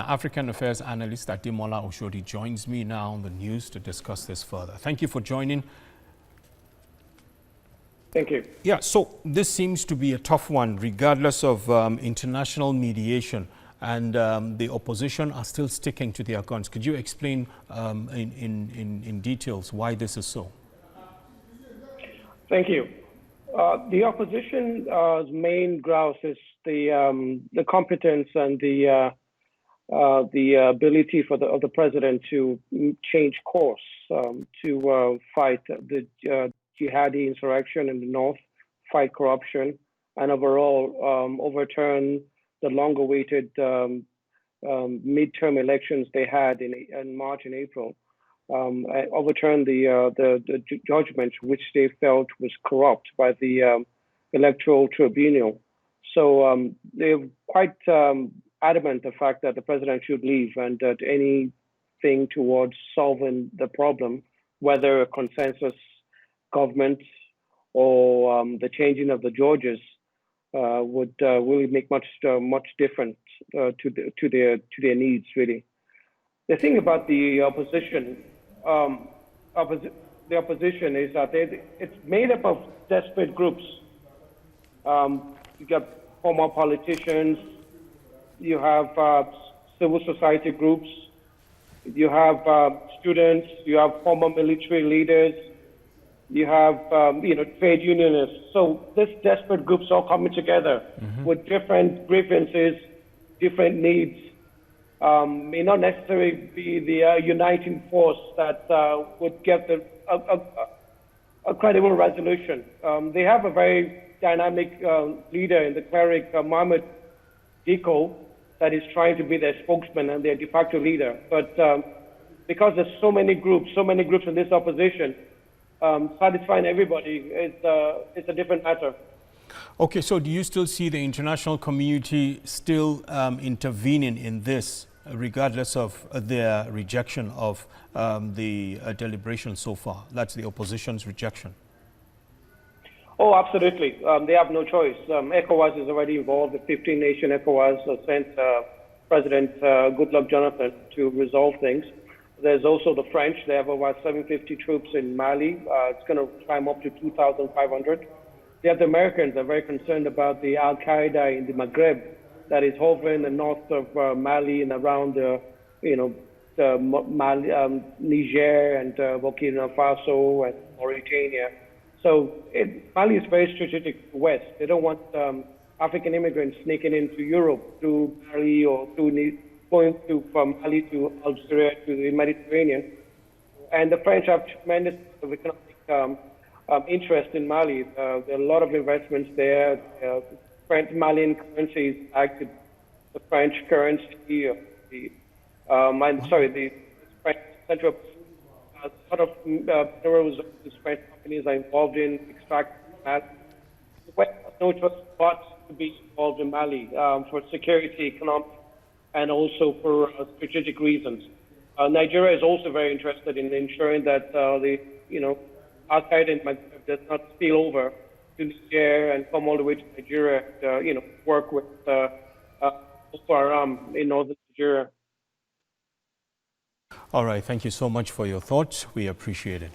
African Affairs Analyst Ademola Oshodi joins me now on the news to discuss this further. Thank you for joining. Thank you. Yeah, so this seems to be a tough one, regardless of international mediation, and the opposition are still sticking to their guns. Could you explain in details why this is so? Thank you. The opposition's main grouse is the competence and the ability of the president to change course, to fight the jihadi insurrection in the north, fight corruption, and overall overturn the long-awaited midterm elections they had in March and April. Overturn the judgment which they felt was corrupt by the electoral tribunal. So they're quite adamant the fact that the president should leave, and that anything towards solving the problem, whether a consensus government or the changing of the judges, would really make much difference to their needs, really. The thing about the opposition, is that it's made up of desperate groups. You got former politicians, you have civil society groups, you have students, you have former military leaders, you have trade unionists. So these desperate groups all coming together with different grievances, different needs. May not necessarily be the uniting force that would get a credible resolution. They have a very dynamic leader in the cleric, Mohammed Diko, that is trying to be their spokesman and their de facto leader. But because there's so many groups in this opposition, satisfying everybody is a different matter. Okay, so do you still see the international community still intervening in this, regardless of their rejection of the deliberation so far? That's the opposition's rejection. Oh, absolutely. They have no choice. ECOWAS is already involved. The 15-nation ECOWAS sent President Goodluck Jonathan to resolve things. There's also the French. They have over 750 troops in Mali. It's going to climb up to 2,500. They have the Americans. They're very concerned about the Al-Qaeda in the Maghreb that is hovering in the north of Mali and around Mali, Niger and Burkina Faso and Mauritania. So Mali is very strategic to the West. They don't want African immigrants sneaking into Europe through Mali or going from Mali to Algeria to the Mediterranean. And the French have tremendous economic interest in Mali. There are a lot of investments there. French Malian currency is backed to the French currency. The French central. A lot of mineral resources French companies are involved in extracting that. The West has no choice but to be involved in Mali for security, economic, and also for strategic reasons. Nigeria is also very interested in ensuring that Al-Qaeda in Maghreb does not spill over to Niger and come all the way to Nigeria and work with Boko Haram in northern Nigeria. All right, thank you so much for your thoughts. We appreciate it.